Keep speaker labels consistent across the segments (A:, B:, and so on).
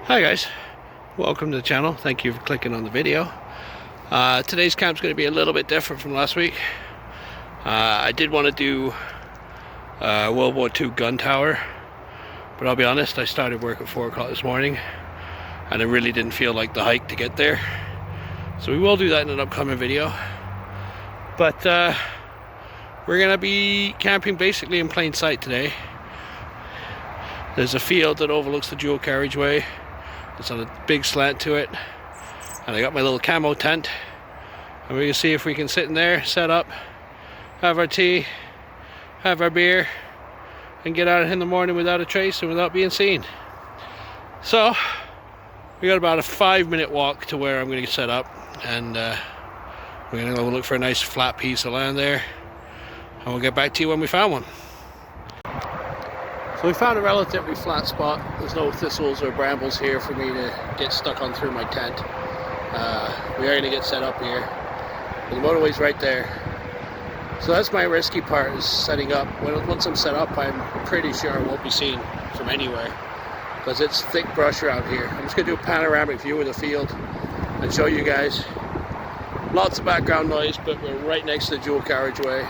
A: Hi guys, welcome to the channel. Thank you for clicking on the video. Today's camp's going to be a little bit different from last week. I did want to do World War II gun tower, but I'll be honest, I started work at 4 o'clock this morning and I really didn't feel like the hike to get there. So we will do that in an upcoming video. But we're going to be camping basically in plain sight today. There's a field that overlooks the dual carriageway. It's on a big slant to it, and I got my little camo tent, and we're gonna see if we can sit in there, set up, have our tea, have our beer, and get out in the morning without a trace and without being seen. So we got about a 5-minute walk to where I'm gonna set up, and we're gonna go look for a nice flat piece of land there, and we'll get back to you when we found one. So we found a relatively flat spot. There's no thistles or brambles here for me to get stuck on through my tent. We are going to get set up here. The motorway's right there. So that's my risky part, is setting up. Once I'm set up, I'm pretty sure I won't be seen from anywhere, because it's thick brush around here. I'm just going to do a panoramic view of the field and show you guys. Lots of background noise, but we're right next to the dual carriageway.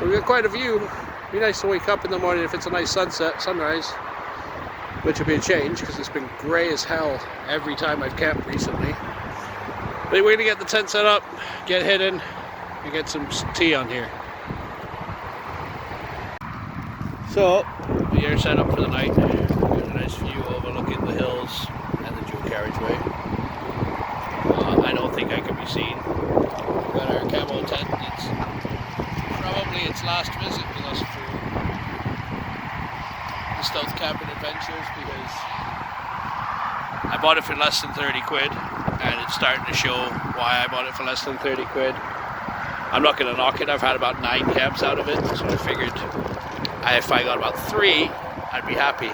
A: We've got quite a view. Be nice to wake up in the morning if it's a nice sunrise, which would be a change because it's been grey as hell every time I've camped recently. But we're going to get the tent set up, get hidden, and get some tea on here. So, we are set up for the night. We've got a nice view overlooking the hills and the dual carriageway. I don't think I can be seen. We've got our camo tent. It's probably its last visit with us for the Stealth Camping Adventures, because I bought it for less than 30 quid, and it's starting to show why I bought it for less than 30 quid. I'm not going to knock it. I've had about 9 camps out of it, so I figured if I got about 3, I'd be happy.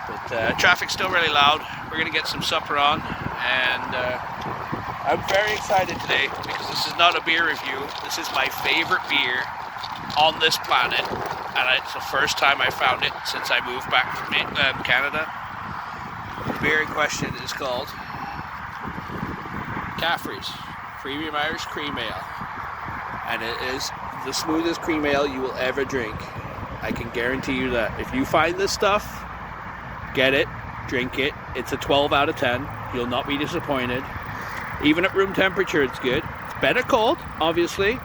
A: But traffic's still really loud. We're going to get some supper on, and I'm very excited today because this is not a beer review. This is my favorite beer on this planet, and it's the first time I found it since I moved back from Canada. The beer in question is called Caffrey's Premium Irish Cream Ale, and it is the smoothest cream ale you will ever drink. I can guarantee you that. If you find this stuff, get it, drink it. It's a 12 out of 10. You'll not be disappointed. Even at room temperature, it's good. It's better cold, obviously,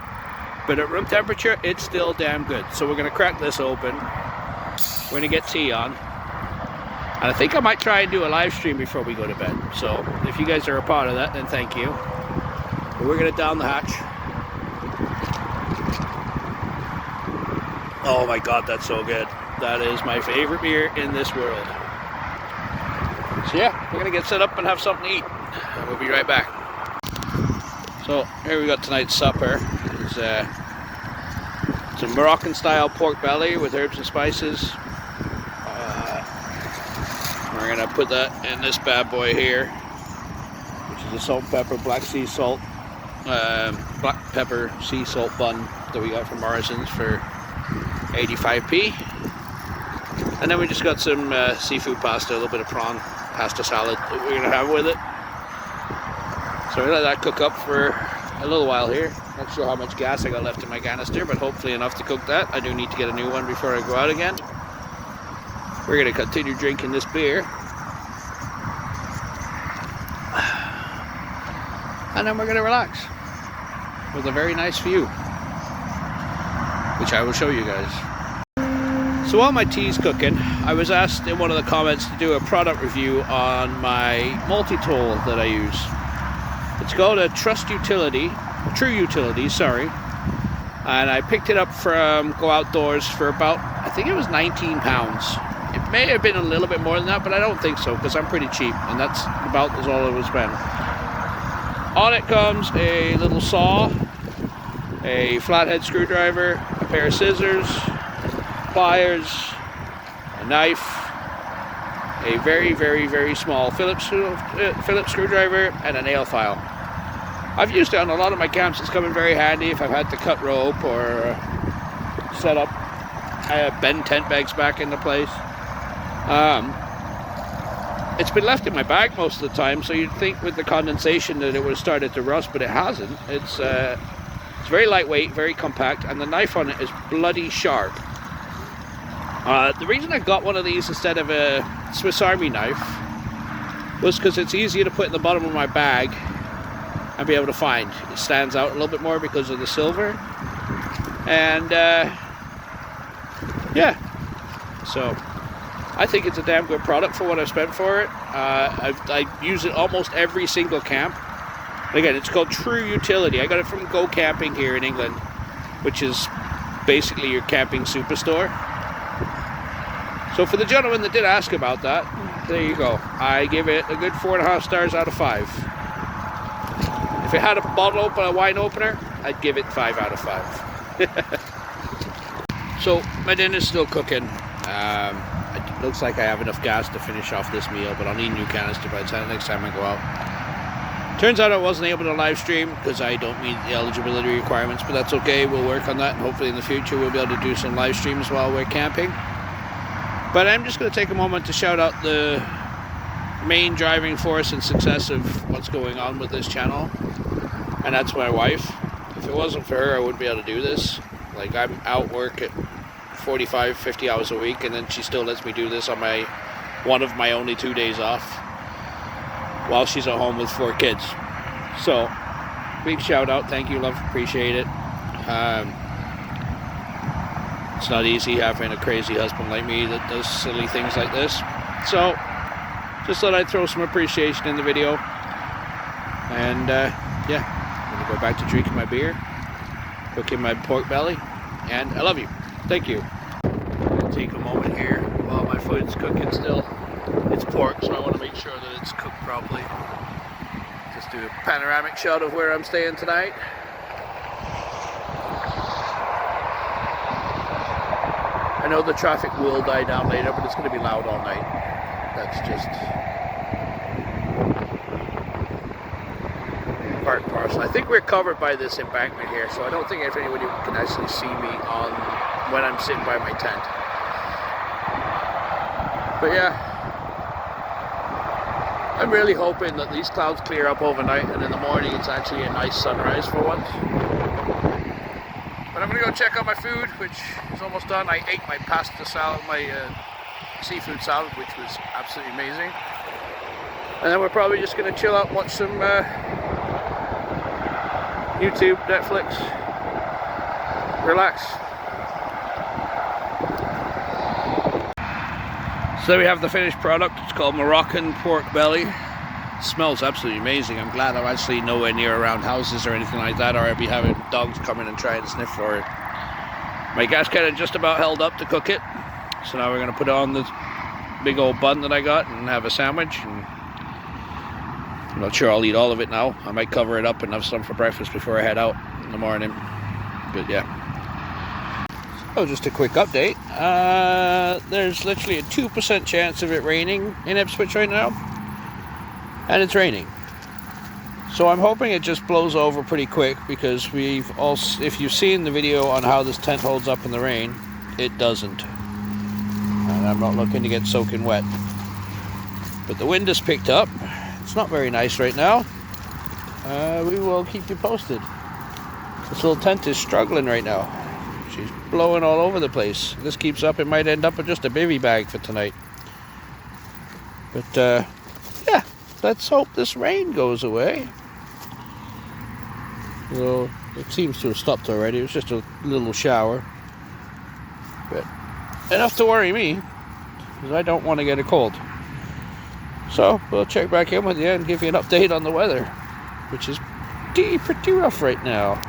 A: but at room temperature, it's still damn good. So we're going to crack this open. We're going to get tea on. And I think I might try and do a live stream before we go to bed. So if you guys are a part of that, then thank you. But we're going to down the hatch. Oh my God, that's so good. That is my favorite beer in this world. So yeah, we're going to get set up and have something to eat. And we'll be right back. So here we got tonight's supper. It's a Moroccan style pork belly with herbs and spices. We're gonna put that in this bad boy here, which is a salt and pepper black pepper sea salt bun that we got from Morrison's for 85p. And then we just got some seafood pasta, a little bit of prawn pasta salad that we're gonna have with it. So we're gonna let that cook up for a little while here. Not sure how much gas I got left in my canister, but hopefully enough to cook that. I do need to get a new one before I go out again. We're gonna continue drinking this beer, and then we're gonna relax with a very nice view, which I will show you guys. So while my tea's cooking, I was asked in one of the comments to do a product review on my multi-tool that I use. It's called a True Utility, sorry. And I picked it up from Go Outdoors for about, I think it was £19. It may have been a little bit more than that, but I don't think so, because I'm pretty cheap, and that's about all it was spent. On it comes a little saw, a flathead screwdriver, a pair of scissors, pliers, a knife, a very, very, very small Phillips screwdriver, and a nail file. I've used it on a lot of my camps. It's come in very handy if I've had to cut rope or set up, bend tent bags back into place. It's been left in my bag most of the time, so you'd think with the condensation that it would have started to rust, but it hasn't. It's very lightweight, very compact, and the knife on it is bloody sharp. The reason I got one of these instead of a Swiss Army knife was because it's easier to put in the bottom of my bag and be able to find. It stands out a little bit more because of the silver. And yeah, so I think it's a damn good product for what I've spent for it. I use it almost every single camp. And again, it's called True Utility. I got it from Go Camping here in England, which is basically your camping superstore. So for the gentleman that did ask about that, there you go. I give it a good 4.5 stars out of 5. If it had a wine opener, I'd give it 5 out of 5. So my dinner's still cooking. It looks like I have enough gas to finish off this meal, but I'll need a new canister by the time next time I go out. Turns out I wasn't able to live stream because I don't meet the eligibility requirements, but that's okay. We'll work on that, and hopefully in the future we'll be able to do some live streams while we're camping. But I'm just going to take a moment to shout out the main driving force and success of what's going on with this channel, and that's my wife. If it wasn't for her, I wouldn't be able to do this. Like, I'm out work at 45, 50 hours a week, and then she still lets me do this on one of my only 2 days off while she's at home with 4 kids. So, big shout out, thank you, love, appreciate it. It's not easy having a crazy husband like me that does silly things like this. So, just thought I'd throw some appreciation in the video. And yeah, I'm gonna go back to drinking my beer, cooking my pork belly, and I love you. Thank you. I'll take a moment here while my food's cooking still. It's pork, so I want to make sure that it's cooked properly. Just do a panoramic shot of where I'm staying tonight. I know the traffic will die down later, but it's going to be loud all night. That's just part and parcel. I think we're covered by this embankment here, so I don't think if anybody can actually see me when I'm sitting by my tent. But yeah, I'm really hoping that these clouds clear up overnight, and in the morning it's actually a nice sunrise for once. But I'm going to go check out my food, which is almost done. I ate my pasta salad, my seafood salad, which was absolutely amazing. And then we're probably just going to chill out and watch some YouTube, Netflix, relax. So there we have the finished product. It's called Moroccan pork belly. It smells absolutely amazing. I'm glad I'm actually nowhere near around houses or anything like that, or I'd be having dogs come in and try and sniff for it. My gas can just about held up to cook it. So now we're going to put it on the big old bun that I got and have a sandwich. And I'm not sure I'll eat all of it now. I might cover it up and have some for breakfast before I head out in the morning. But yeah. Oh, just a quick update. There's literally a 2% chance of it raining in Ipswich right now. And it's raining. So I'm hoping it just blows over pretty quick, because if you've seen the video on how this tent holds up in the rain, it doesn't. And I'm not looking to get soaking wet. But the wind has picked up. It's not very nice right now. We will keep you posted. This little tent is struggling right now. She's blowing all over the place. If this keeps up, it might end up with just a bivvy bag for tonight. But yeah, let's hope this rain goes away. Well, it seems to have stopped already. It was just a little shower. But enough to worry me, because I don't want to get a cold. So we'll check back in with you and give you an update on the weather, which is pretty rough right now.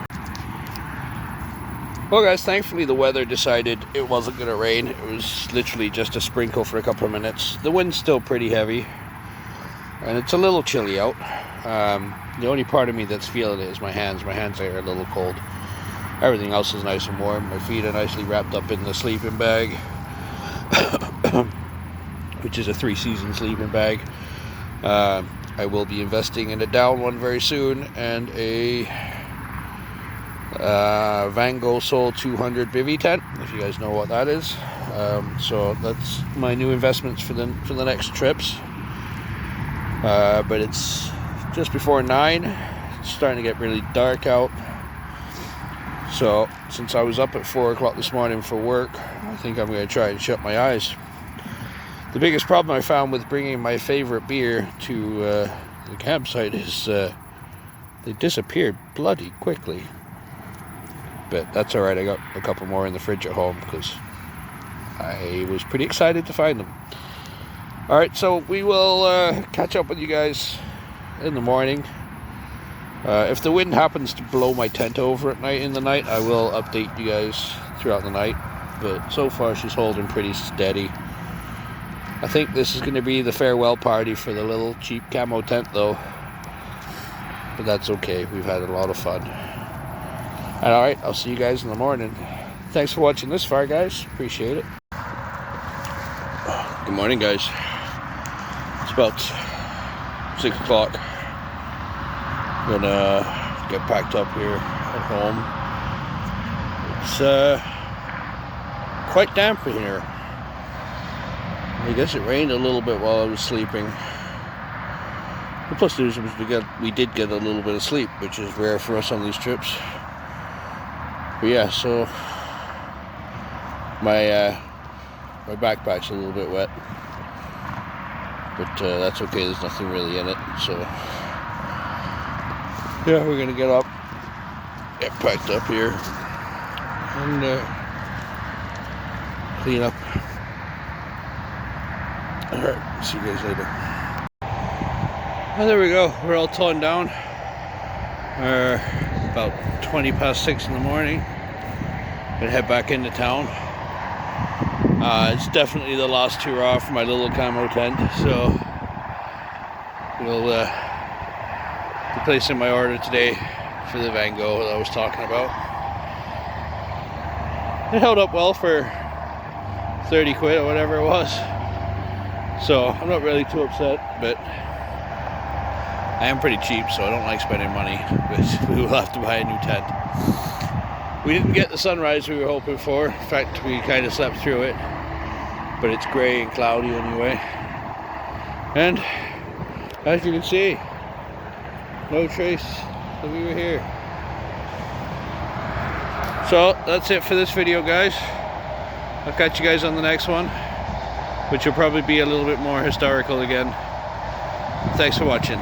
A: Well guys, thankfully the weather decided it wasn't going to rain. It was literally just a sprinkle for a couple of minutes. The wind's still pretty heavy, and it's a little chilly out. The only part of me that's feeling it is my hands. My hands are a little cold. Everything else is nice and warm. My feet are nicely wrapped up in the sleeping bag, which is a 3-season sleeping bag. I will be investing in a down one very soon, and a Van Gogh Soul 200 bivvy tent, if you guys know what that is. So that's my new investments for the next trips. but it's just before 9. It's starting to get really dark out. So since I was up at 4 o'clock this morning for work, I think I'm going to try and shut my eyes. The biggest problem I found with bringing my favorite beer to the campsite is they disappeared bloody quickly. But that's alright, I got a couple more in the fridge at home because I was pretty excited to find them. Alright, so we will catch up with you guys in the morning. If the wind happens to blow my tent over at night in the night, I will update you guys throughout the night. But so far she's holding pretty steady. I think this is going to be the farewell party for the little cheap camo tent though. But that's okay, we've had a lot of fun. And alright, I'll see you guys in the morning. Thanks for watching this far, guys. Appreciate it. Good morning, guys. It's about 6 o'clock. I'm gonna get packed up here at home. It's quite damp in here. I guess it rained a little bit while I was sleeping. And plus, we did get a little bit of sleep, which is rare for us on these trips. But yeah, so my backpack's a little bit wet, but that's okay. There's nothing really in it, so yeah, we're gonna get up, get packed up here, and clean up. Alright, see you guys later. Oh, there we go. We're all toned down. About 20 past 6 in the morning. Gonna head back into town. It's definitely the last hurrah for my little camo tent, so we'll be placing my order today for the Van Gogh that I was talking about. It held up well for 30 quid or whatever it was, so I'm not really too upset, but I am pretty cheap, so I don't like spending money, but we will have to buy a new tent. We didn't get the sunrise we were hoping for. In fact, we kind of slept through it, but it's grey and cloudy anyway. And as you can see, no trace that we were here. So that's it for this video, guys. I'll catch you guys on the next one, which will probably be a little bit more historical again. Thanks for watching.